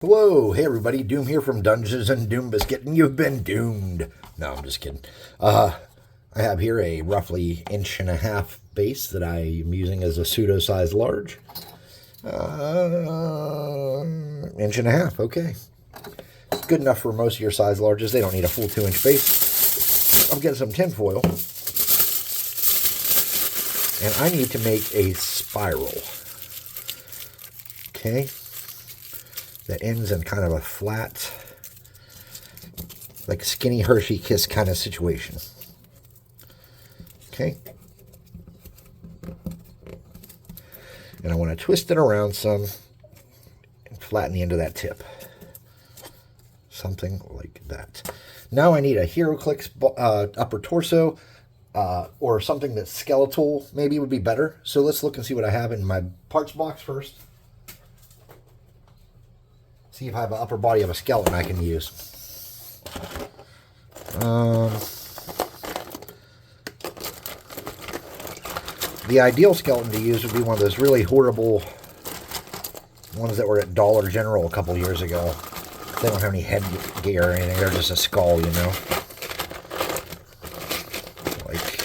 Whoa, hey everybody, Doom here from Dungeons and Doom Biscuit, and you've been doomed. No, I'm just kidding. I have here a roughly 1.5-inch base that I am using as a pseudo-size large. 1.5 inches, okay. Good enough for most of your size larges. They don't need a full 2-inch base. I'm getting some tinfoil. And I need to make a spiral. Okay. That ends in kind of a flat, like skinny Hershey kiss kind of situation. Okay. And I want to twist it around some and flatten the end of that tip. Something like that. Now I need a HeroClix upper torso or something that's skeletal maybe would be better. So let's look and see what I have in my parts box first. See if I have an upper body of a skeleton I can use. The ideal skeleton to use would be one of those really horrible ones that were at Dollar General a couple years ago. They don't have any headgear or anything. They're just a skull, you know. Like,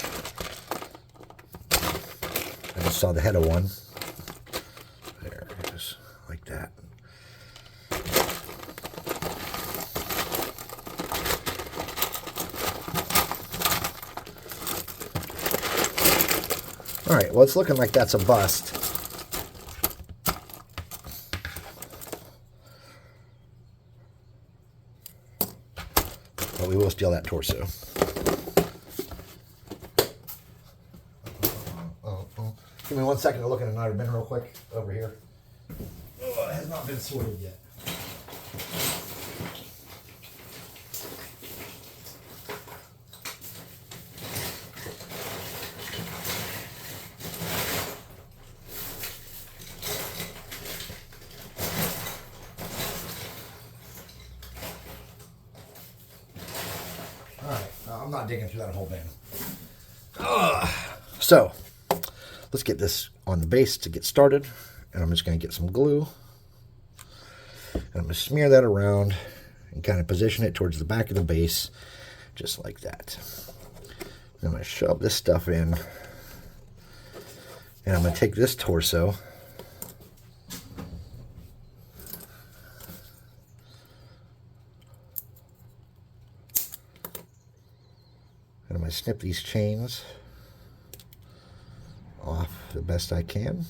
I just saw the head of one. There, just like that. All right, well, it's looking like that's a bust. But we will steal that torso. Give me 1 second to look at another bin real quick over here. Oh, it has not been sorted yet. I'm not digging through that whole bin. So, let's get this on the base to get started. And I'm just going to get some glue. And I'm going to smear that around and kind of position it towards the back of the base. Just like that. I'm going to shove this stuff in. And I'm going to take this torso. And I'm going to snip these chains off the best I can.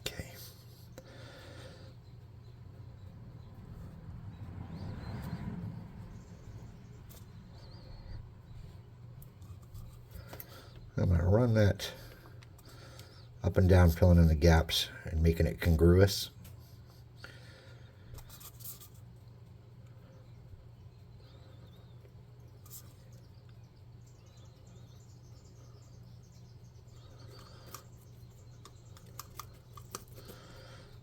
Okay. I'm going to run that up and down, filling in the gaps and making it congruous.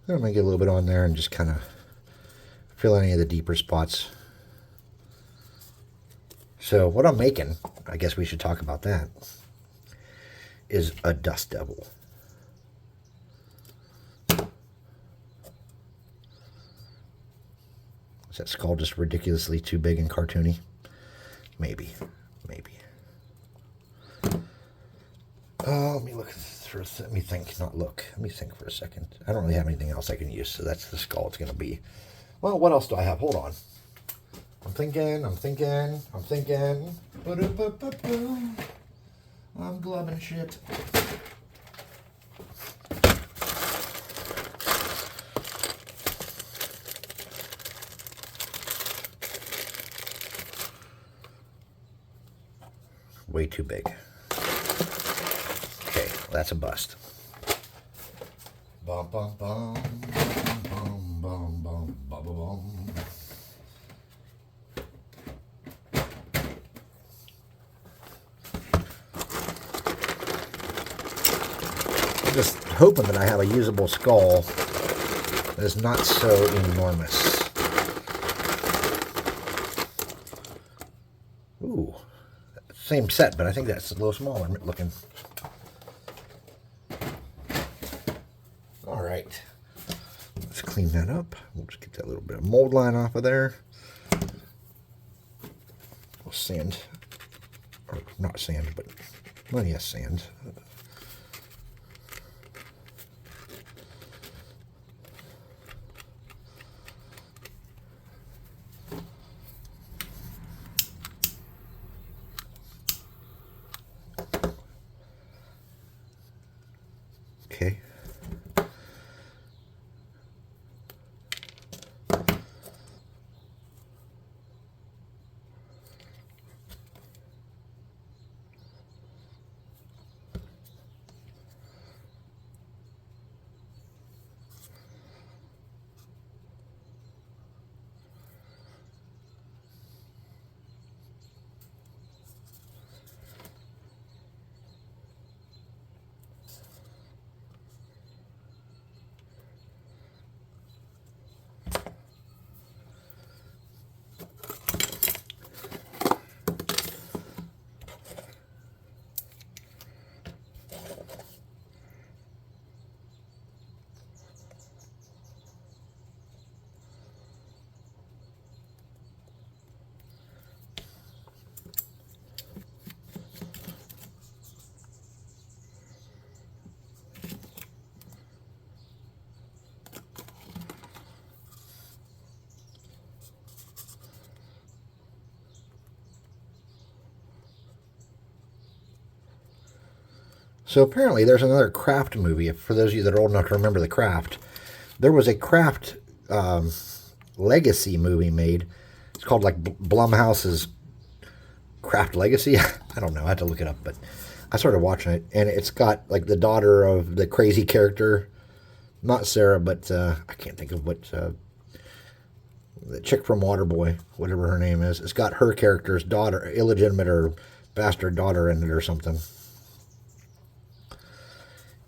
Then I'm going to get a little bit on there and just kind of fill any of the deeper spots. So what I'm making, I guess we should talk about that, is a dust devil. Is that skull just ridiculously too big and cartoony? Maybe. Let me look for. Let me think. Not look. Let me think for a second. I don't really have anything else I can use, so that's the skull it's going to be. Well, what else do I have? Hold on. I'm thinking. I'm glubbing shit. Way too big. Okay, well, that's a bust. Bum bum bum bum bum bum bum bum. I'm just hoping that I have a usable skull that is not so enormous. Ooh, same set, but I think that's a little smaller looking. All right, let's clean that up. We'll just get that little bit of mold line off of there. We'll sand, or not sand, but, well, yes, sand. Okay. So apparently there's another Craft movie. For those of you that are old enough to remember the Craft, there was a Craft Legacy movie made. It's called like Blumhouse's Craft Legacy. I don't know. I had to look it up, but I started watching it, and it's got like the daughter of the crazy character, not Sarah, but I can't think of what the chick from Waterboy, whatever her name is. It's got her character's daughter, illegitimate or bastard daughter in it or something.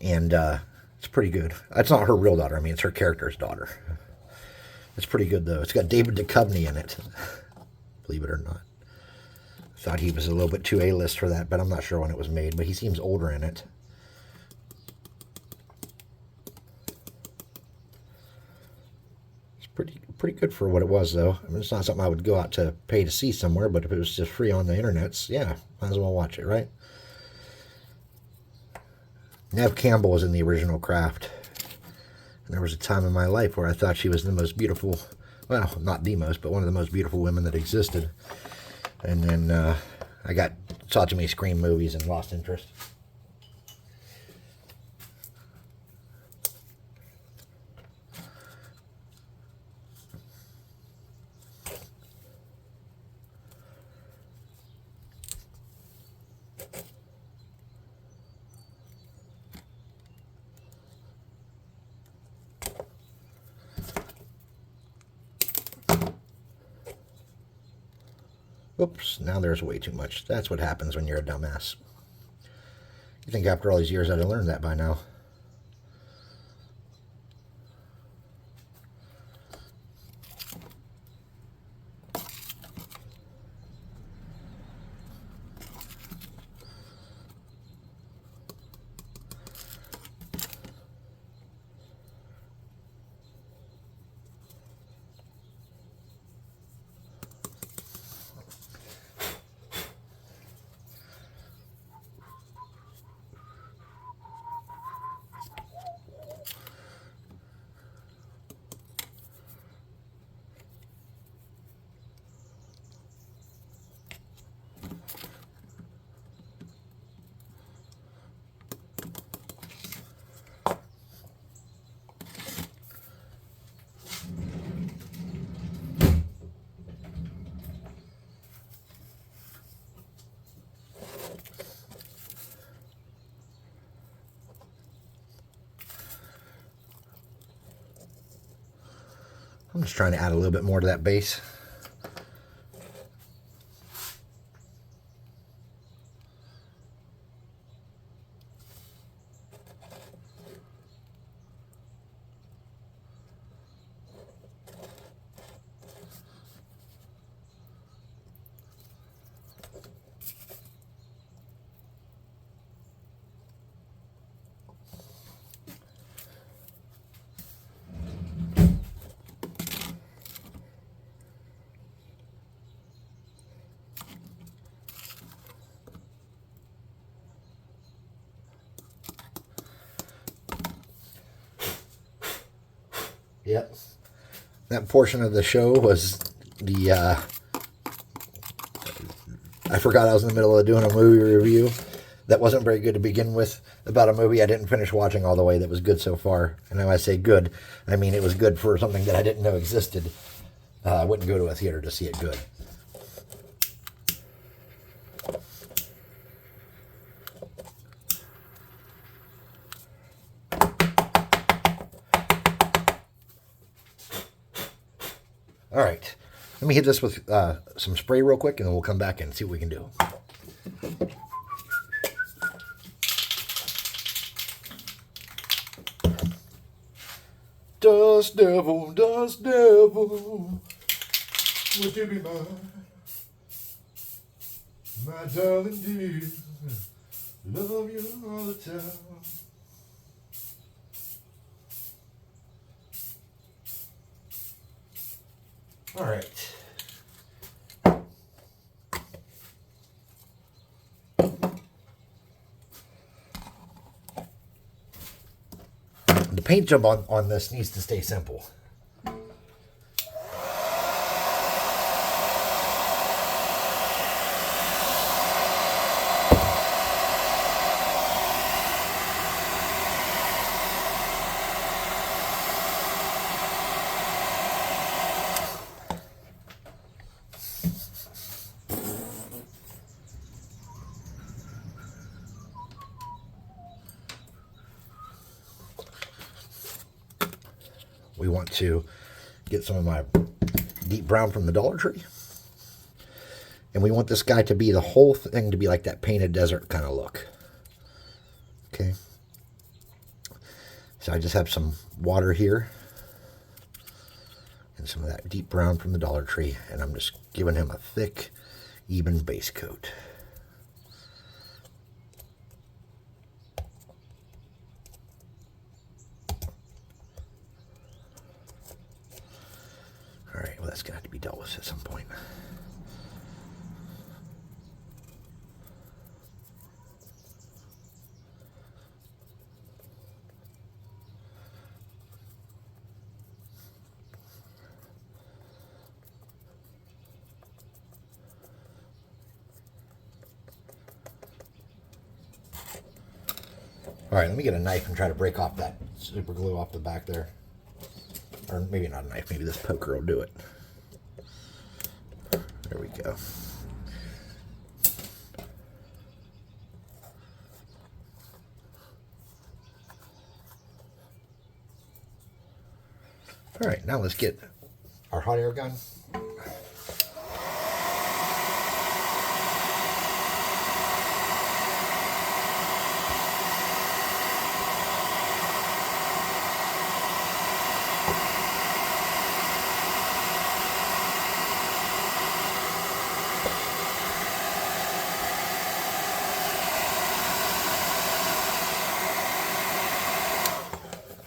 And it's pretty good. It's not her real daughter. I mean, it's her character's daughter. It's pretty good, though. It's got David Duchovny in it, believe it or not. Thought he was a little bit too A-list for that, but I'm not sure when it was made. But he seems older in it. It's pretty good for what it was, though. I mean, it's not something I would go out to pay to see somewhere, but if it was just free on the internets, yeah, might as well watch it, right? Neve Campbell was in the original Craft. And there was a time in my life where I thought she was the most beautiful, well, not the most, but one of the most beautiful women that existed. And then I saw too many Scream movies and lost interest. Oops, now there's way too much. That's what happens when you're a dumbass. You think after all these years I'd have learned that by now. I'm just trying to add a little bit more to that base. Yep. That portion of the show was the, I forgot I was in the middle of doing a movie review that wasn't very good to begin with, about a movie I didn't finish watching all the way that was good so far. And when I say good, I mean it was good for something that I didn't know existed. I wouldn't go to a theater to see it good. All right, let me hit this with some spray real quick, and then we'll come back and see what we can do. Dust devil, would you be mine? My darling dear, love you all the time. All right. The paint job on this needs to stay simple. We want to get some of my deep brown from the Dollar Tree. And we want this guy to be, the whole thing to be like that painted desert kind of look. Okay. So I just have some water here. And some of that deep brown from the Dollar Tree. And I'm just giving him a thick, even base coat. Alright, well that's going to have to be dealt with at some point. Alright, let me get a knife and try to break off that super glue off the back there. Or maybe not a knife, maybe this poker will do it. There we go. All right, now let's get our hot air gun.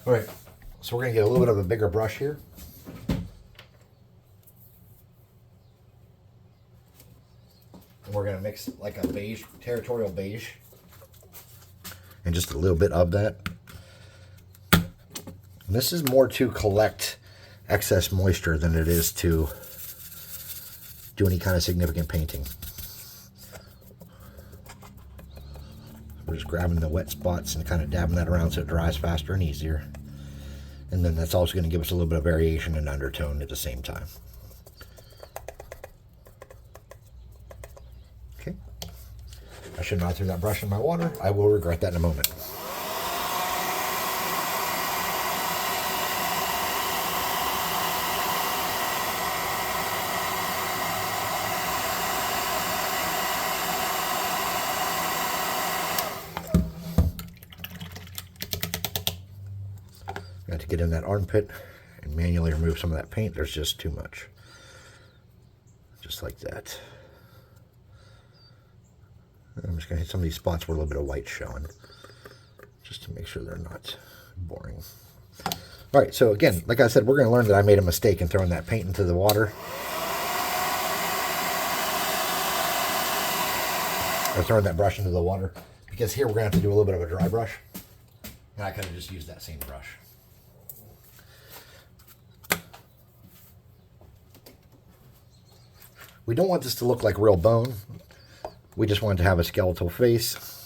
All right, so we're going to get a little bit of a bigger brush here. And we're going to mix like a beige, territorial beige. And just a little bit of that. And this is more to collect excess moisture than it is to do any kind of significant painting. We're just grabbing the wet spots and kind of dabbing that around so it dries faster and easier. And then that's also going to give us a little bit of variation and undertone at the same time. Okay. I should not throw that brush in my water. I will regret that in a moment. Got to get in that armpit and manually remove some of that paint. There's just too much. Just like that. I'm just going to hit some of these spots where a little bit of white's showing, just to make sure they're not boring. All right, so again, like I said, we're going to learn that I made a mistake in throwing that paint into the water. Or throwing that brush into the water. Because here we're going to have to do a little bit of a dry brush. And I could have just used that same brush. We don't want this to look like real bone. We just want it to have a skeletal face.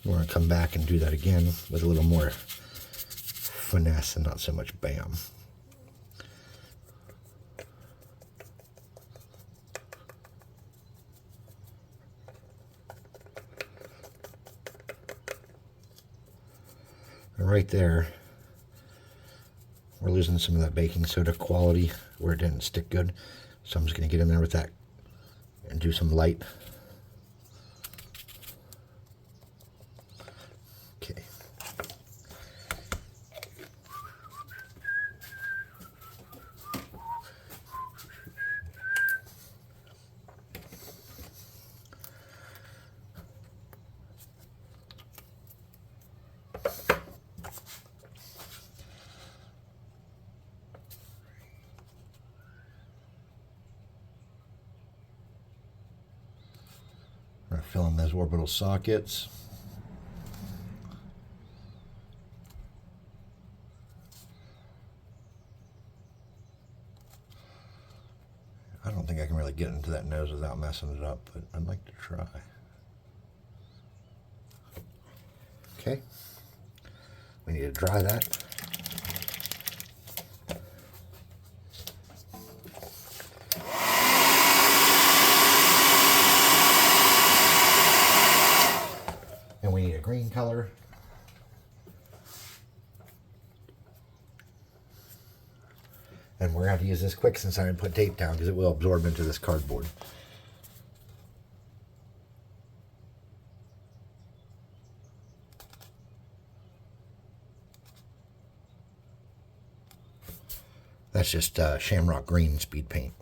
We're going to come back and do that again with a little more finesse and not so much bam. And right there, we're losing some of that baking soda quality where it didn't stick good. So I'm just going to get in there with that and do some light. Okay. We're filling those orbital sockets. I don't think I can really get into that nose without messing it up, but I'd like to try. Okay. We need to dry that. And we need a green color. And we're going to have to use this quick since I didn't put tape down because it will absorb into this cardboard. That's just Shamrock Green speed paint.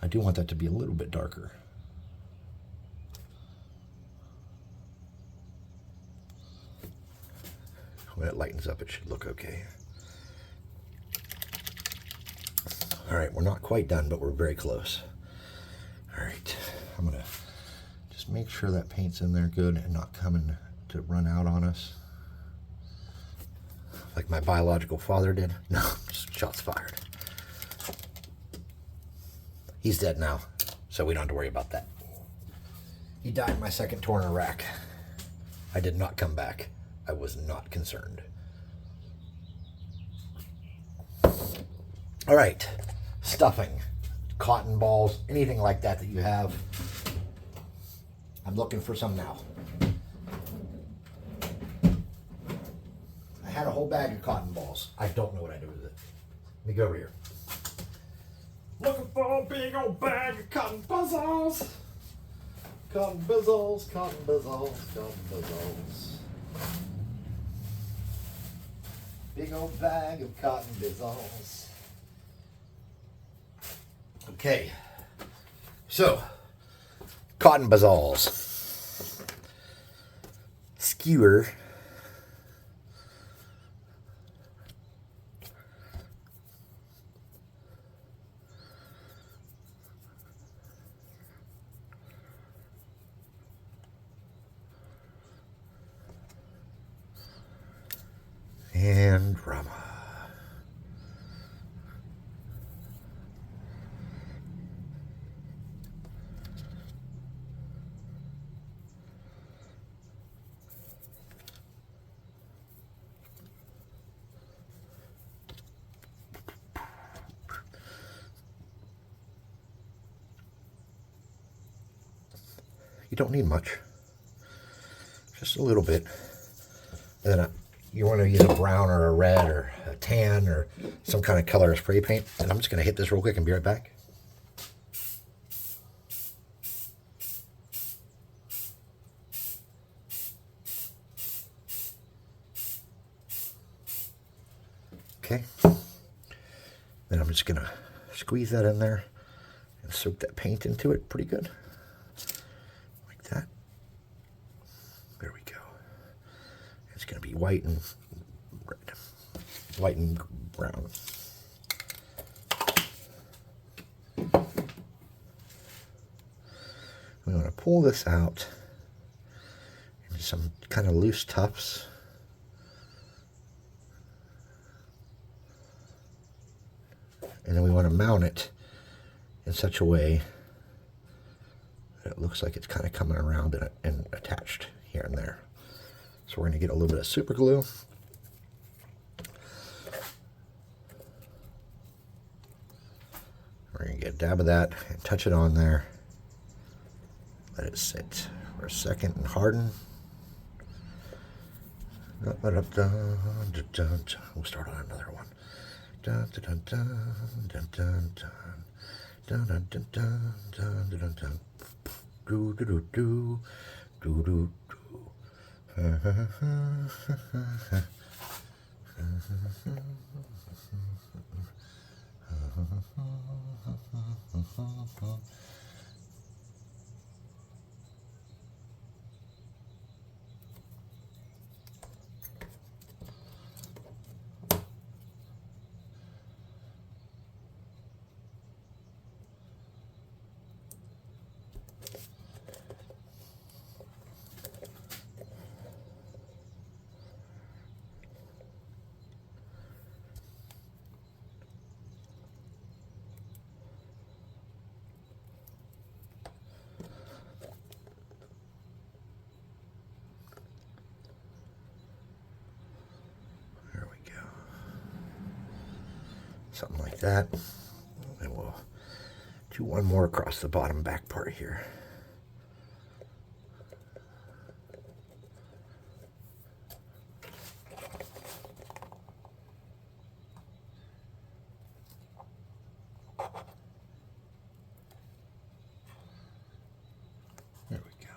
I do want that to be a little bit darker. When it lightens up, it should look okay. All right, we're not quite done, but we're very close. All right, I'm gonna just make sure that paint's in there good and not coming to run out on us like my biological father did. No, shots fired. He's dead now, so we don't have to worry about that. He died in my second tour in Iraq. I did not come back. I was not concerned. All right, stuffing, cotton balls, anything like that that you have. I'm looking for some now. I had a whole bag of cotton balls. I don't know what I do with it. Let me go over here. Looking for a big old bag of cotton bizzles. Cotton bizzles, cotton bizzles, cotton bizzles. Big old bag of cotton bizzles. Okay, so cotton bizzles. Skewer. And drama. You don't need much, just a little bit. And then you want to use a brown or a red or a tan or some kind of color spray paint. And I'm just going to hit this real quick and be right back. Okay. Then I'm just going to squeeze that in there and soak that paint into it pretty good. Like that. It's going to be white and red. White and brown. We want to pull this out into some kind of loose tufts. And then we want to mount it in such a way that it looks like it's kind of coming around and attached here and there. So we're going to get a little bit of super glue. We're going to get a dab of that and touch it on there. Let it sit for a second and harden. We'll start on another one. Dun, dun, dun, dun, dun, dun, dun, dun, dun, dun, dun, dun, dun. Do do do do do do do. Something like that. And we'll do one more across the bottom back part here. There we go.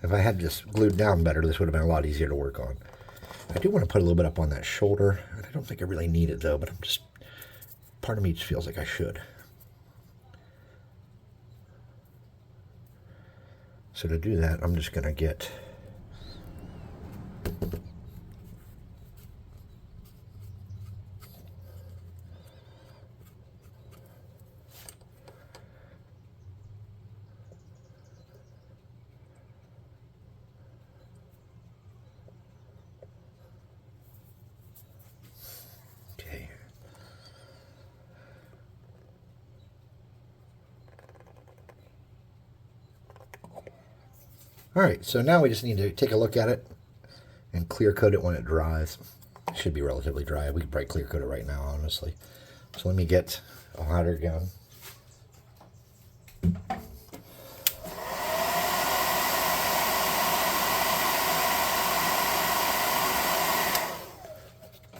If I had this glued down better, this would have been a lot easier to work on. I do want to put a little bit up on that shoulder. And I don't think I really need it though, but part of me just feels like I should. So to do that, I'm just going to get all right, so now we just need to take a look at it and clear coat it when it dries. It should be relatively dry. We could probably clear coat it right now, honestly. So let me get a hotter gun.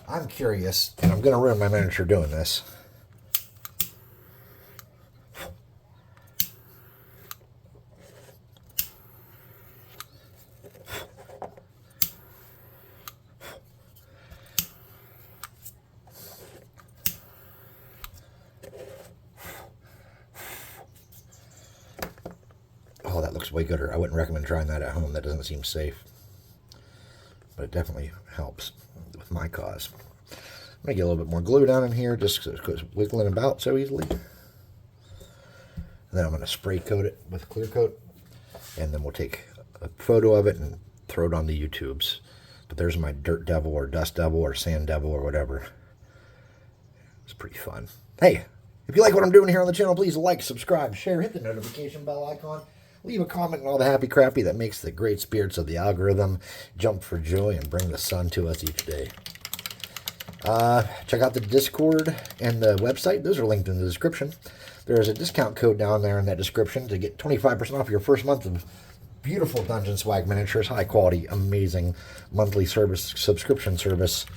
I'm curious, and I'm going to ruin my miniature doing this. Oh, that looks way gooder. I wouldn't recommend trying that at home. That doesn't seem safe. But it definitely helps with my cause. I'm going to get a little bit more glue down in here just because it's wiggling about so easily. And then I'm going to spray coat it with clear coat. And then we'll take a photo of it and throw it on the YouTubes. But there's my dirt devil or dust devil or sand devil or whatever. It's pretty fun. Hey, if you like what I'm doing here on the channel, please like, subscribe, share, hit the notification bell icon. Leave a comment and all the happy crappy that makes the great spirits of the algorithm jump for joy and bring the sun to us each day. Check out the Discord and the website. Those are linked in the description. There is a discount code down there in that description to get 25% off your first month of beautiful Dungeon Swag miniatures. High quality, amazing monthly subscription service.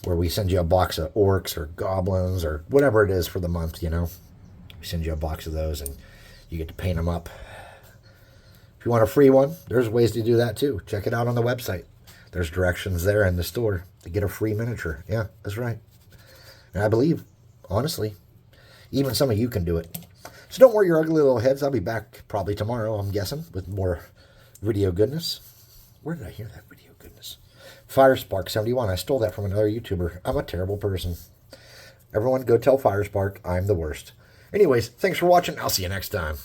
Where we send you a box of orcs or goblins or whatever it is for the month, you know. We send you a box of those and you get to paint them up If you want a free one, there's ways to do that too. Check it out on the website. There's directions there in the store to get a free miniature. Yeah, that's right. And I believe, honestly, even some of you can do it. So don't worry your ugly little heads. I'll be back probably tomorrow, I'm guessing, with more video goodness. Where did I hear that video goodness? Firespark71. I stole that from another YouTuber. I'm a terrible person. Everyone go tell Firespark I'm the worst. Anyways, thanks for watching. I'll see you next time.